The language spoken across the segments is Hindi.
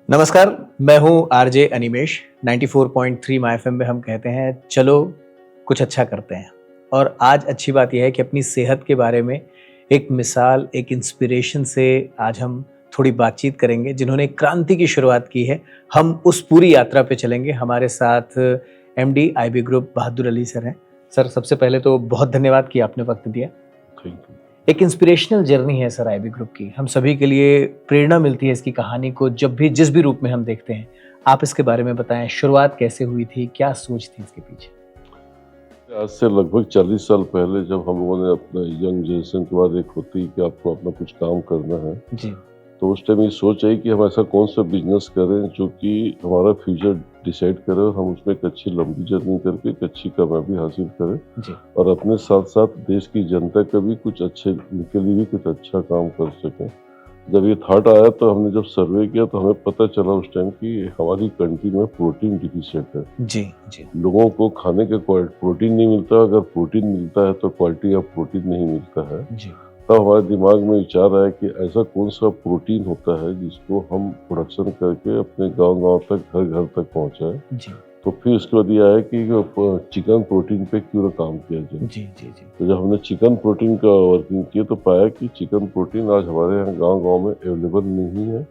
नमस्कार, मैं हूँ आरजे अनिमेश। 94.3 माय एफएम में हम कहते हैं चलो कुछ अच्छा करते हैं। और आज अच्छी बात यह है कि अपनी सेहत के बारे में एक मिसाल, एक इंस्पिरेशन से आज हम थोड़ी बातचीत करेंगे जिन्होंने एक क्रांति की शुरुआत की है। हम उस पूरी यात्रा पे चलेंगे। हमारे साथ एमडी आईबी ग्रुप बहादुर अली सर हैं। सर, सबसे पहले तो बहुत धन्यवाद कि आपने वक्त दिया। Thank you. एक इंस्पिरेशनल जर्नी है सर आईबी ग्रुप की। हम सभी के लिए प्रेरणा मिलती है इसकी कहानी को जब भी जिस भी रूप में हम देखते हैं। आप इसके बारे में बताएं, शुरुआत कैसे हुई थी, क्या सोच थी इसके पीछे? आज से लगभग 40 साल पहले जब हम लोगों ने अपना यंग जनरेशन के बाद एक होती है कि आपको अपना कुछ काम करना है, जी। तो उस टाइम ये सोच आई कि हम ऐसा कौन सा बिजनेस करें जो कि हमारा फ्यूचर डिसाइड करे और हम उसमें एक अच्छी लंबी जर्नी करके एक अच्छी कामयाबी हासिल करें जी। और अपने साथ साथ देश की जनता का भी कुछ अच्छे, उनके लिए भी कुछ अच्छा काम कर सकें। जब ये थॉट आया तो हमने जब सर्वे किया तो हमें पता चला उस टाइम कि हमारी कंट्री में प्रोटीन डिफिशिएंट है। जी। जी। लोगों को खाने का प्रोटीन नहीं मिलता, अगर प्रोटीन मिलता है तो क्वालिटी ऑफ प्रोटीन नहीं मिलता है। जी। तब हमारे दिमाग में विचार आया कि ऐसा कौन सा प्रोटीन होता है जिसको हम प्रोडक्शन करके अपने गांव-गांव तक, घर-घर तक पहुंचाएं। जी। तो फिर उसके बाद ये आया कि चिकन प्रोटीन पे क्यों ना काम किया जाए। जी। जी। जी। तो जब हमने चिकन प्रोटीन का वर्किंग किया तो पाया कि चिकन प्रोटीन आज हमारे यहाँ गांव-गांव में अवेलेबल नहीं है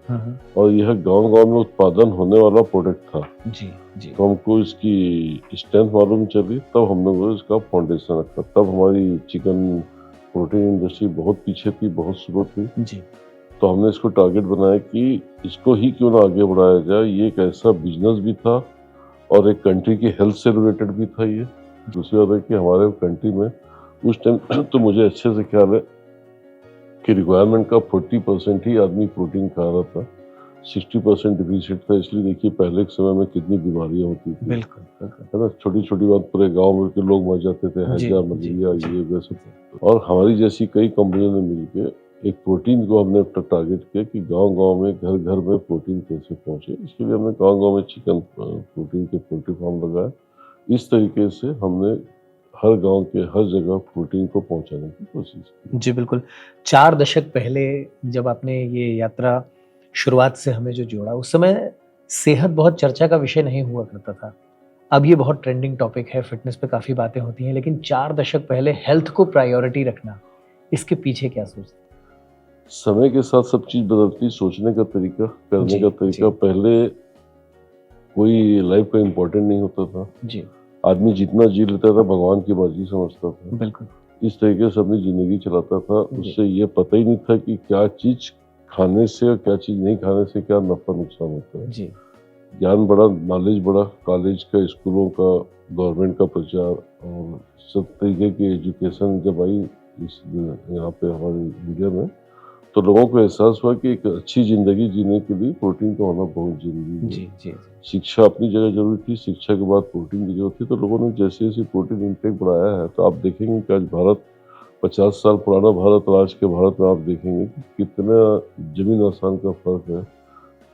और यह गांव-गांव में उत्पादन होने वाला प्रोडक्ट था। जी। जी। तो हमको इसकी स्ट्रेंथ मालूम चली, तब हमने वो इसका फाउंडेशन रखा। तब हमारी चिकन प्रोटीन इंडस्ट्री बहुत पीछे थी, बहुत स्लो थी। जी। तो हमने इसको टारगेट बनाया कि इसको ही क्यों ना आगे बढ़ाया जाए। ये एक ऐसा बिजनेस भी था और एक कंट्री की हेल्थ से रिलेटेड भी था ये। दूसरी बात है कि हमारे कंट्री में उस टाइम तो मुझे अच्छे से ख्याल है कि रिक्वायरमेंट का 40% ही आदमी प्रोटीन खा रहा था, 60% डिफिशिएंट था। इसलिए देखिए पहले के समय में कितनी बीमारियां होती थी, बिल्कुल, बिल्कुल। है ना। छोटी छोटी बात पूरे गांव में के लोग मर जाते थे, जी। हैजा, जी। मलेरिया, जी। ये वैसे। और हमारी जैसी कई कंपनियों ने मिलकर एक प्रोटीन को हमने टारगेट किया कि गांव-गांव में, घर-घर में प्रोटीन कैसे पहुंचे। इसके लिए हमने गांव-गांव में चिकन प्रोटीन के पोल्ट्री फार्म लगाया। इस तरीके से हमने हर गांव के हर जगह प्रोटीन को पहुंचाने की कोशिश की। जी, बिल्कुल। 4 दशक पहले जब आपने ये यात्रा शुरुआत से हमें जो जोड़ा, उस समय सेहत बहुत चर्चा का विषय नहीं हुआ करता था। अब ये बहुत ट्रेंडिंग टॉपिक है, फ़िटनेस पे काफ़ी बातें होती हैं, लेकिन 4 दशक पहले हेल्थ को प्रायोरिटी रखना, इसके पीछे क्या सोच थी? समय के साथ सब चीज़ बदलती, सोचने का तरीका, करने जी। का जी। तरीका। पहले कोई लाइफ का इम्पोर्टेंट नहीं होता था। जी। आदमी जितना जी लेता था भगवान की मर्ज़ी समझता था। बिल्कुल। इस तरीके से अपनी ज़िंदगी चलाता था। जी। उससे ये पता ही नहीं था कि क्या चीज़ खाने से और क्या चीज़ नहीं खाने से क्या नफ़ा नुकसान होता है। जी। ज्ञान बढ़ा, नॉलेज बढ़ा, कॉलेज का, स्कूलों का, गवर्नमेंट का प्रचार और सब तरीके की एजुकेशन जब आई इस यहाँ पे हमारे इंडिया में, तो लोगों को एहसास हुआ कि एक अच्छी ज़िंदगी जीने के लिए प्रोटीन का होना बहुत ज़रूरी है। जी। जी। शिक्षा अपनी जगह ज़रूरी थी, शिक्षा के बाद प्रोटीन की ज़रूरत थी। तो लोगों ने जैसे-जैसे प्रोटीन इंटेक बढ़ाया है, तो आप देखेंगे कि आज भारत 50 साल पुराना भारत और आज के भारत में आप देखेंगे कि कितना ज़मीन आसमान का फ़र्क है।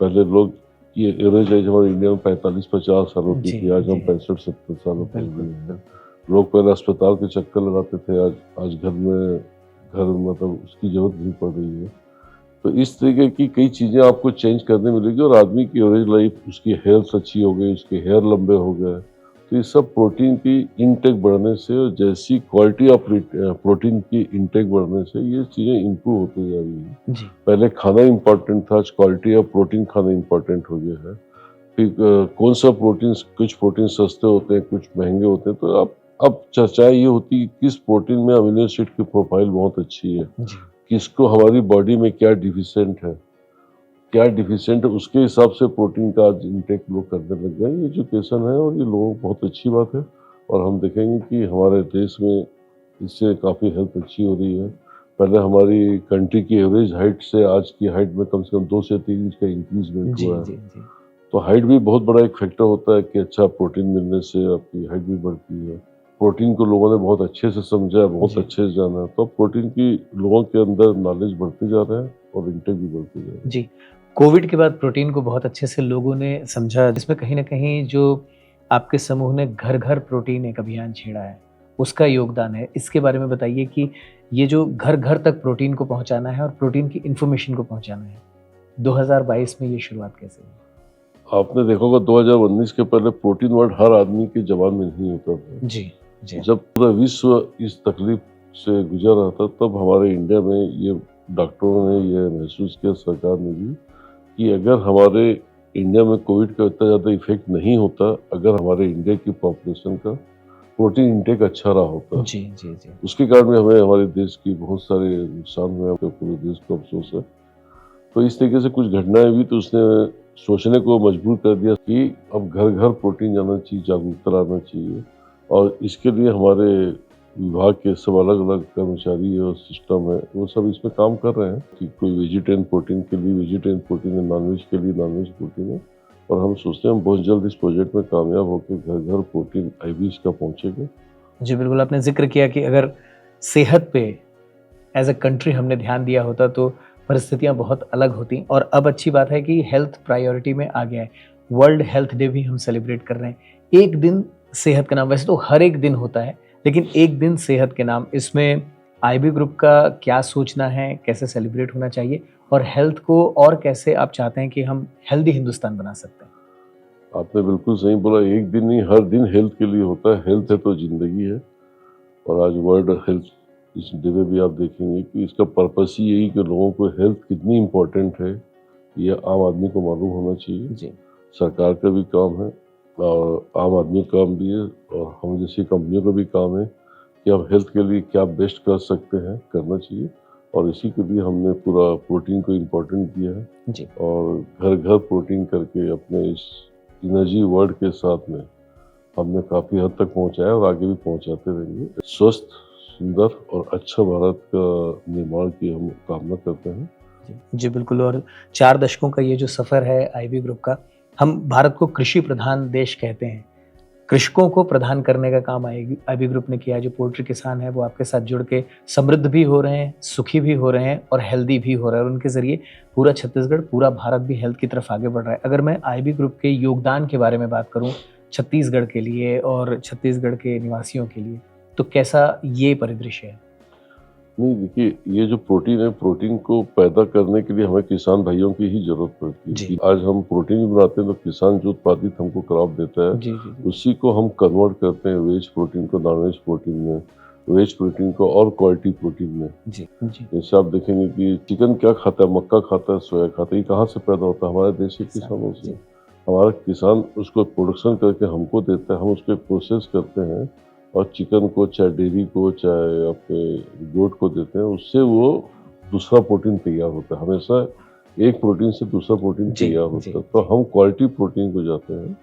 पहले लोग की एवरेज एज हमारे इंडिया में 45-50 साल होती जी। थी, आज हम जी। 65-70 सालों पर बिल्कुल, भी हैं। बिल्कुल। लोग पहले अस्पताल के चक्कर लगाते थे, आज घर मतलब उसकी ज़रूरत नहीं पड़ रही है। तो इस तरीके की कई चीज़ें आपको चेंज करने मिलेगी और आदमी की एवरेज लाइफ, उसकी हेल्थ अच्छी हो गई, उसके हेयर लंबे हो गए। तो ये सब प्रोटीन की इनटेक बढ़ने से और जैसी क्वालिटी ऑफ प्रोटीन की इनटेक बढ़ने से ये चीज़ें इम्प्रूव होती जा रही हैं। जी। पहले खाना इम्पोर्टेंट था, आज क्वालिटी ऑफ प्रोटीन खाना इम्पोर्टेंट हो गया है। फिर कौन सा प्रोटीन, कुछ प्रोटीन सस्ते होते हैं, कुछ महँगे होते हैं। तो अब चर्चाएँ ये होती है कि किस प्रोटीन में अमीनो एसिड की प्रोफाइल बहुत अच्छी है। जी। किसको हमारी बॉडी में क्या डिफिशिएंट है, उसके हिसाब से प्रोटीन का आज इंटेक लोग करने लग गए। ये एजुकेशन है और ये लोगों को बहुत अच्छी बात है और हम देखेंगे कि हमारे देश में इससे काफ़ी हेल्थ अच्छी हो रही है। पहले हमारी कंट्री की एवरेज हाइट से आज की हाइट में कम से कम 2 से 3 इंच का इंक्रीज़मेंट जी। हुआ है। जी। जी। तो हाइट भी बहुत बड़ा एक फैक्टर होता है कि अच्छा प्रोटीन मिलने से आपकी हाइट भी बढ़ती है। प्रोटीन को लोगों ने बहुत अच्छे से समझा, बहुत जी। अच्छे से जाना। तो प्रोटीन की लोगों के अंदर नॉलेज बढ़ती जा रहा है और इंटेक भी बढ़ती जा रहा है। जी। कोविड के बाद प्रोटीन को बहुत अच्छे से लोगों ने समझा, जिसमें कहीं न कहीं जो आपके समूह ने घर-घर प्रोटीन एक अभियान छेड़ा है, उसका योगदान है। इसके बारे में बताइए कि ये जो घर-घर तक प्रोटीन को पहुँचाना है और प्रोटीन की इन्फॉर्मेशन को पहुँचाना है, 2022 में ये शुरुआत कैसे हुई? आपने देखा होगा 2019 के पहले प्रोटीन वर्ड हर आदमी के जबान में नहीं होता था। जी, जी। जब पूरा विश्व इस तकलीफ से गुजर रहा था तब हमारे इंडिया में ये डॉक्टरों ने ये महसूस किया, सरकार ने भी, कि अगर हमारे इंडिया में कोविड का इतना ज़्यादा इफेक्ट नहीं होता अगर हमारे इंडिया की पॉपुलेशन का प्रोटीन इंटेक अच्छा रहा होता। जी, जी, जी। उसके कारण में हमें हमारे देश की बहुत सारे नुकसान हुए, हमें पूरे देश को अफसोस है। तो इस तरीके से कुछ घटनाएं हुई तो उसने सोचने को मजबूर कर दिया कि अब घर घर प्रोटीन जाना चाहिए, जागरूकता लाना चाहिए। और इसके लिए हमारे विभाग के सब अलग अलग कर्मचारी और सिस्टम है, वो सब इसमें काम कर रहे हैं कि कोई वेजिटेरियन प्रोटीन के लिए वेजिटेरियन प्रोटीन है, नॉनवेज के लिए नॉनवेज प्रोटीन है। और हम सोचते हैं हम बहुत जल्द इस प्रोजेक्ट में कामयाब होकर घर घर प्रोटीन आईवीज का पहुंचेगा। जी, बिल्कुल आपने ज़िक्र किया कि अगर सेहत पे एज़ अ कंट्री हमने ध्यान दिया होता तो परिस्थितियाँ बहुत अलग होती और अब अच्छी बात है कि हेल्थ प्रायोरिटी में आ गया है। वर्ल्ड हेल्थ डे भी हम सेलिब्रेट कर रहे हैं। एक दिन सेहत का नाम, वैसे तो हर एक दिन होता है, लेकिन एक दिन सेहत के नाम, इसमें आईबी ग्रुप का क्या सोचना है, कैसे सेलिब्रेट होना चाहिए और हेल्थ को और कैसे आप चाहते हैं कि हम हेल्दी हिंदुस्तान बना सकते हैं? आपने बिल्कुल सही बोला, एक दिन नहीं हर दिन हेल्थ के लिए होता है। हेल्थ है तो जिंदगी है। और आज वर्ल्ड हेल्थ इस डे में भी आप देखेंगे कि इसका पर्पस ही यही कि लोगों को हेल्थ कितनी इम्पोर्टेंट है ये आम आदमी को मालूम होना चाहिए। जी, सरकार का भी काम है और आम आदमी का काम भी है और हम जैसी कंपनियों का भी काम है कि हम हेल्थ के लिए क्या बेस्ट कर सकते हैं, करना चाहिए। और इसी के लिए हमने पूरा प्रोटीन को इम्पोर्टेंट दिया है जी। और घर घर प्रोटीन करके अपने इस एनर्जी वर्ल्ड के साथ में हमने काफ़ी हद तक पहुंचाया और आगे भी पहुंचाते रहेंगे। स्वस्थ, सुंदर और अच्छा भारत का निर्माण की हम कामना करते हैं। जी, जी, बिल्कुल और 4 दशकों का ये जो सफ़र है आईबी ग्रुप का, हम भारत को कृषि प्रधान देश कहते हैं। कृषकों को प्रदान करने का काम आईबी ग्रुप ने किया है। जो पोल्ट्री किसान हैं वो आपके साथ जुड़ के समृद्ध भी हो रहे हैं, सुखी भी हो रहे हैं और हेल्दी भी हो रहे हैं और उनके ज़रिए पूरा छत्तीसगढ़, पूरा भारत भी हेल्थ की तरफ आगे बढ़ रहा है। अगर मैं आईबी ग्रुप के योगदान के बारे में बात करूँ छत्तीसगढ़ के लिए और छत्तीसगढ़ के निवासियों के लिए, तो कैसा ये परिदृश्य है? नहीं देखिए, ये जो प्रोटीन है, प्रोटीन को पैदा करने के लिए हमें किसान भाइयों की ही ज़रूरत पड़ती है। जी। कि आज हम प्रोटीन भी बनाते हैं तो किसान जो उत्पादित हमको क्रॉप देता है, जी, जी, जी। उसी को हम कन्वर्ट करते हैं वेज प्रोटीन को नॉन-वेज प्रोटीन में, वेज प्रोटीन को और क्वालिटी प्रोटीन में। जी, जी। जैसे आप देखेंगे कि चिकन क्या खाता है, मक्का खाता है, सोया खाता है, ये कहाँ से पैदा होता है? हमारे देश के किसानों से। जी, हमारा किसान उसको प्रोडक्शन करके हमको देता है, हम उसको प्रोसेस करते हैं और चिकन को चाहे डेयरी को चाहे आपके गोट को देते हैं, उससे वो दूसरा प्रोटीन तैयार होता है। हमेशा एक प्रोटीन से दूसरा प्रोटीन जी, तैयार जी, होता है। तो हम क्वालिटी प्रोटीन को जाते हैं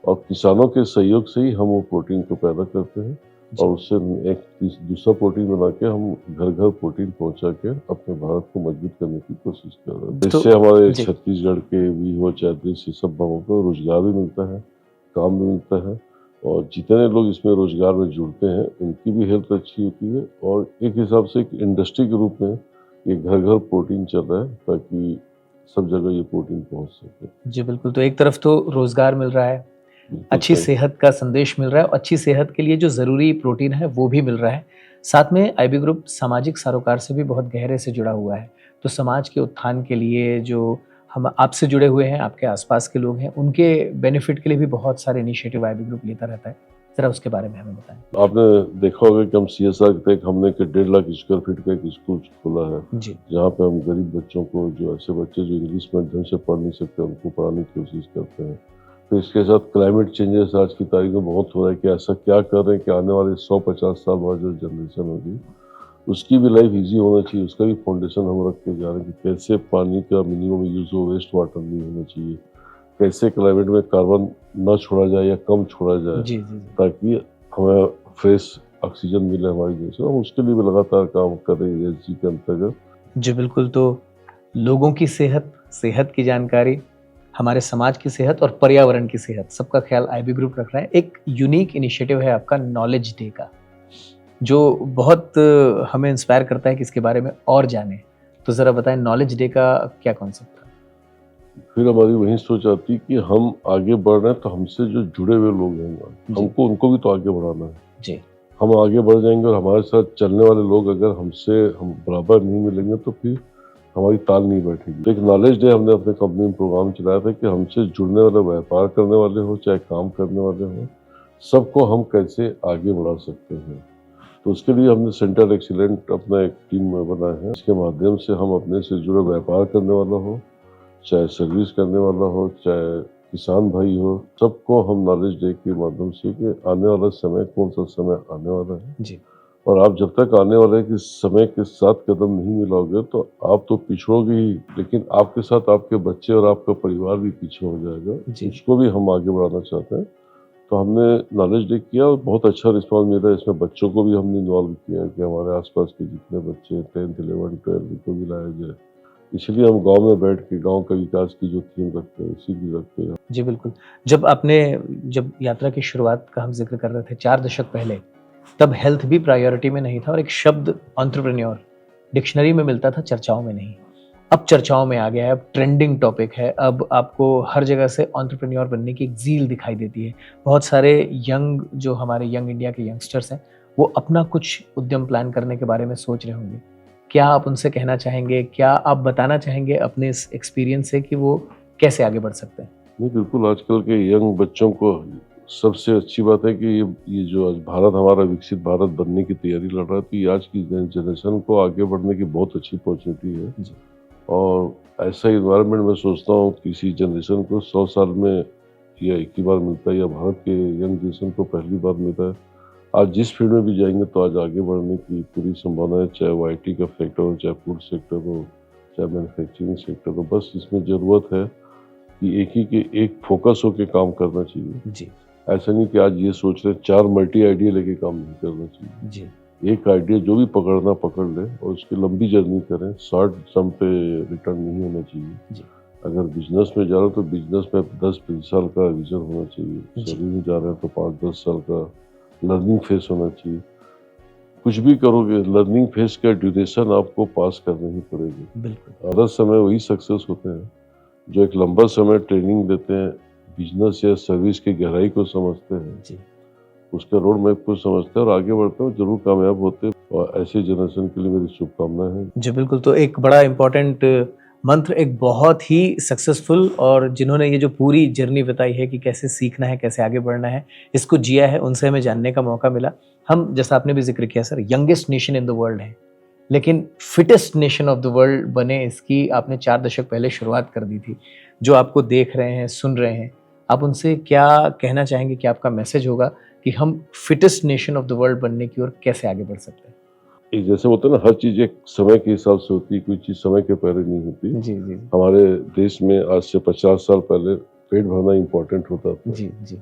और किसानों के सहयोग से ही हम वो प्रोटीन को पैदा करते हैं जी। और उससे एक दूसरा प्रोटीन बना के हम घर घर प्रोटीन पहुंचा के अपने भारत को मजबूत करने की कोशिश कर रहे हैं। तो इससे हमारे जी, छत्तीसगढ़ के भी हो चाहे देश के सब भागों को रोजगार भी मिलता है, काम भी मिलता है और जितने लोग इसमें रोजगार में जुड़ते हैं उनकी भी हेल्थ अच्छी होती है और एक हिसाब से एक इंडस्ट्री के रूप में ये घर घर प्रोटीन चल रहा है ताकि सब जगह ये प्रोटीन पहुंच सके। जी, बिल्कुल। तो एक तरफ तो रोज़गार मिल रहा है, बिल्कुल अच्छी सही। सेहत का संदेश मिल रहा है और अच्छी सेहत के लिए जो ज़रूरी प्रोटीन है वो भी मिल रहा है। साथ में आईबी ग्रुप सामाजिक सरोकार से भी बहुत गहरे से जुड़ा हुआ है। तो समाज के उत्थान के लिए जो हम आपसे जुड़े हुए हैं, आपके आस-पास के लोग हैं, उनके बेनिफिट के लिए भी बहुत सारे इनिशिएटिव आईबी ग्रुप लेता रहता है। ज़रा उसके बारे में हमें बताएँ? आपने देखा होगा कि हम सीएसआर के तहत हमने के 1.5 लाख स्क्वायर फीट का एक स्कूल खोला है जी, जहाँ पे हम गरीब बच्चों को, जो ऐसे बच्चे जो इंग्लिश माध्यम से पढ़ नहीं सकते, उनको पढ़ाने की कोशिश करते हैं। तो इसके साथ क्लाइमेट चेंजेस आज की तारीख में बहुत हो रहा है कि ऐसा क्या कर रहे हैं कि आने वाले 100-50 साल बाद जो जनरेशन होगी उसकी भी लाइफ इजी होना चाहिए। उसका भी फाउंडेशन हम रख के जा रहे हैं कि कैसे पानी का मिनिमम यूज हो, वेस्ट वाटर नहीं होना चाहिए, कैसे क्लाइमेट में कार्बन न छोड़ा जाए या कम छोड़ा जाए जी, जी, जी। ताकि हमें फ्रेश ऑक्सीजन मिले हमारी देश में। हम उसके लिए भी लगातार काम कर रहे हैं ESG के अंतर्गत। जी, बिल्कुल। तो लोगों की सेहत, सेहत की जानकारी, हमारे समाज की सेहत और पर्यावरण की सेहत, सबका ख़्याल आईबी ग्रुप रख रहा है। एक यूनिक इनिशिएटिव है आपका नॉलेज डे का, जो बहुत हमें इंस्पायर करता है कि इसके बारे में और जानें। तो ज़रा बताएँ नॉलेज डे का क्या कॉन्सेप्ट था? फिर हमारी वही सोच आती कि हम आगे बढ़ रहे हैं तो हमसे जो जुड़े हुए लोग हैं जी, हमको उनको भी तो आगे बढ़ाना है। जी, हम आगे बढ़ जाएंगे और हमारे साथ चलने वाले लोग अगर हमसे हम बराबर नहीं मिलेंगे तो फिर हमारी ताल नहीं बैठेगी। एक नॉलेज डे हमने अपने कंपनी में प्रोग्राम चलाया था कि हमसे जुड़ने वाले, व्यापार करने वाले हो चाहे काम करने वाले हो, सबको हम कैसे आगे बढ़ा सकते हैं। तो उसके लिए हमने सेंटर एक्सीलेंट अपना एक टीम बनाया है। इसके माध्यम से हम अपने से जुड़े व्यापार करने वाला हो, चाहे सर्विस करने वाला हो, चाहे किसान भाई हो, सबको हम नॉलेज डे के माध्यम से कि आने वाला समय कौन सा समय आने वाला है जी और आप जब तक आने वाले के समय के साथ कदम नहीं मिलाओगे तो आप तो पिछड़ोगे ही, लेकिन आपके साथ आपके बच्चे और आपका परिवार भी पीछे हो जाएगा। जी। उसको भी हम आगे बढ़ाना चाहते हैं। तो हमने नॉलेज डे किया और बहुत अच्छा रिस्पांस मिला। इसमें बच्चों को भी हमने इन्वॉल्व किया कि हमारे आसपास के जितने बच्चे 10th 11th 12th को भी लाया जाए। इसलिए हम गांव में बैठ के गांव का विकास की जो थीम रखते हैं इसी भी रखते हैं। जी बिल्कुल। जब यात्रा की शुरुआत का हम जिक्र कर रहे थे 4 दशक पहले, तब हेल्थ भी प्रायोरिटी में नहीं था और एक शब्द एंटरप्रेन्योर डिक्शनरी में मिलता था, चर्चाओं में नहीं। अब चर्चाओं में आ गया है, अब ट्रेंडिंग टॉपिक है, अब आपको हर जगह से एंटरप्रेन्योर बनने की एक ज़ील दिखाई देती है। बहुत सारे जो हमारे यंग इंडिया के यंगस्टर्स हैं, वो अपना कुछ उद्यम प्लान करने के बारे में सोच रहे होंगे। क्या आप उनसे कहना चाहेंगे, क्या आप बताना चाहेंगे अपने इस एक्सपीरियंस से कि वो कैसे आगे बढ़ सकते हैं? नहीं, बिल्कुल आजकल के यंग बच्चों को सबसे अच्छी बात है कि ये जो आज भारत हमारा विकसित भारत बनने की तैयारी लड़ रहा है, तो ये आज की जनरेशन को आगे बढ़ने की बहुत अच्छी अपॉर्चुनिटी है। जी। और ऐसा इन्वायरमेंट मैं सोचता हूँ किसी जनरेशन को 100 साल में या एक ही बार मिलता है, या भारत के यंग जनरेशन को पहली बार मिलता है। आज जिस फील्ड में भी जाएंगे तो आज आगे बढ़ने की पूरी संभावना है, चाहे वो IT का सेक्टर हो, चाहे फूड सेक्टर हो, चाहे मैन्युफैक्चरिंग सेक्टर हो। बस इसमें ज़रूरत है कि एक फोकस होकर काम करना चाहिए। जी ऐसा नहीं कि आज ये सोच रहे 4 मल्टी आइडिया लेके काम नहीं करना चाहिए। जी एक आइडिया जो भी पकड़ना पकड़ ले और उसकी लंबी जर्नी करें। शॉर्ट टर्म पे रिटर्न नहीं होना चाहिए। जी अगर बिजनेस में जा रहे हो तो बिजनेस में 10-20 साल का विजन होना चाहिए। जी। सर्विस में जा रहे हैं तो 5-10 साल का लर्निंग फेस होना चाहिए। कुछ भी करोगे लर्निंग फेस का ड्यूरेशन आपको पास करना ही पड़ेगी। बिल्कुल। आधा समय वही सक्सेस होते हैं जो एक लंबा समय ट्रेनिंग देते हैं, बिजनेस या सर्विस की गहराई को समझते हैं, जी उसका रोड मैप को समझते हैं और आगे बढ़ते हैं, जरूर कामयाब होते हैं। और ऐसे जनरेशन के लिए मेरी शुभकामनाएं हैं। जी बिल्कुल। तो एक बड़ा इम्पोर्टेंट मंत्र, एक बहुत ही सक्सेसफुल और जिन्होंने ये जो पूरी जर्नी बताई है कि कैसे सीखना है, कैसे आगे बढ़ना है, इसको जिया है, उनसे हमें जानने का मौका मिला। हम, जैसा आपने भी जिक्र किया sir, youngest nation in the world है, लेकिन fittest nation of the world बने, इसकी आपने 4 दशक पहले शुरुआत कर दी थी। जो आपको देख रहे हैं, सुन रहे हैं, आप उनसे क्या कहना चाहेंगे, कि आपका मैसेज होगा कि हम fittest nation of the world बनने की ओर कैसे आगे बढ़ सकते हैं? एक जैसे होता है ना, हर चीज एक समय के हिसाब से होती है, कोई चीज समय के पहले नहीं होती। जी जी हमारे देश में आज से 50 साल पहले पेट भरना इम्पोर्टेंट होता था। जी जी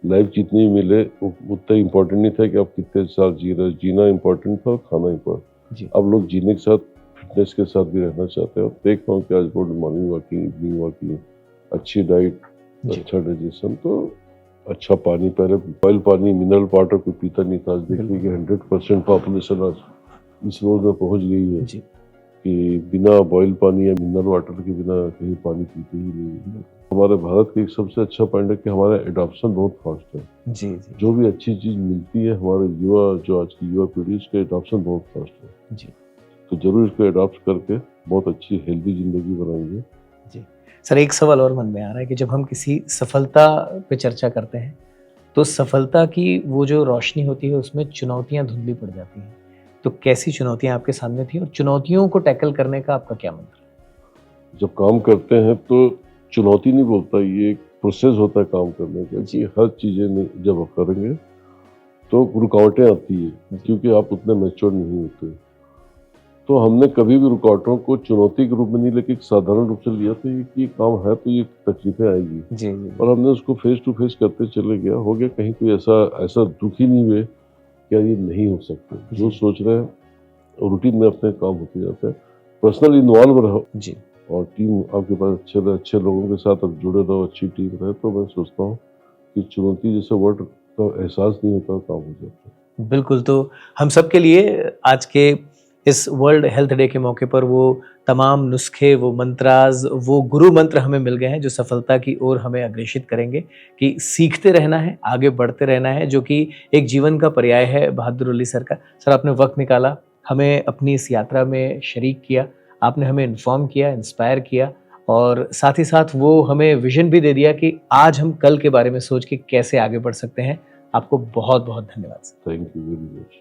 लाइफ जितनी मिले उतना इम्पोर्टेंट नहीं था कि आप कितने साल जी रहे। जीना इम्पोर्टेंट था और खाना इम्पोर्टेंट। जी अब लोग जीने के साथ फिटनेस के साथ भी रहना चाहते हैं। और देख रहा हूँ कि आज रोज मॉर्निंग वॉकिंग, इवनिंग वॉकिंग, अच्छी डाइट, जी अच्छा डाइजेशन, तो अच्छा पानी। पहले बॉयल पानी, मिनरल वाटर कोई पीता नहीं था। आज देखिए कि 100% पॉपुलेशन आज इस रोज में पहुंच गई है जी कि बिना बॉयल पानी या मिनरल वाटर के बिना कहीं पानी पीते ही नहीं। हमारे भारत का एक सबसे अच्छा पॉइंट है कि हमारा एडॉप्शन बहुत फास्ट है। जी जी जो भी अच्छी चीज मिलती है, हमारे युवा, जो आज की युवा पीढ़ी, इसका एडॉप्शन बहुत फास्ट है। जी तो जरूर इसको एडॉप्ट करके बहुत अच्छी हेल्दी जिंदगी बनाएंगे। जी। सर, एक सवाल और मन में आ रहा है कि जब हम किसी सफलता पे चर्चा करते हैं, तो सफलता की वो जो रोशनी होती है, उसमें चुनौतियां धुंधली पड़ जाती हैं। तो कैसी चुनौतियां आपके सामने थी और चुनौतियों को टैकल करने का आपका क्या मंत्र है? जब काम करते हैं तो चुनौती नहीं बोलता, ये एक प्रोसेस होता है काम करने का। कि हर चीजें जब आप करेंगे तो रुकावटें आती है, क्योंकि आप उतने मैच्योर नहीं होते। तो हमने कभी भी रुकावटों को चुनौती के रूप में नहीं लेके एक साधारण रूप से लिया था कि काम है तो ये तकलीफें आएगी। जी जी और हमने उसको फेस टू फेस करते चले गया। हो गया, कहीं कोई ऐसा दुखी नहीं हुए क्या ये नहीं हो सकता। जो सोच रहे हैं रूटीन में अपने काम होते जाते हैं। पर्सनल इन्वॉल्व रहो जी और टीम आपके पास अच्छे लोगों के साथ अब जुड़े रहो, अच्छी टीम रहे, तो मैं सोचता हूँ कि चुनौती जैसे वर्ड का एहसास नहीं होता, काम हो जाता है। बिल्कुल। तो हम सब के लिए आज के इस वर्ल्ड हेल्थ डे के मौके पर वो तमाम नुस्खे, वो मंत्राज, वो गुरु मंत्र हमें मिल गए हैं, जो सफलता की ओर हमें अग्रेसित करेंगे कि सीखते रहना है, आगे बढ़ते रहना है, जो कि एक जीवन का पर्याय है बहादुर अली सर का। सर, आपने वक्त निकाला, हमें अपनी इस यात्रा में शरीक किया, आपने हमें इन्फॉर्म किया, इंस्पायर किया और साथ ही साथ वो हमें विजन भी दे दिया कि आज हम कल के बारे में सोच के कैसे आगे बढ़ सकते हैं। आपको बहुत बहुत धन्यवाद sir. Thank you very much.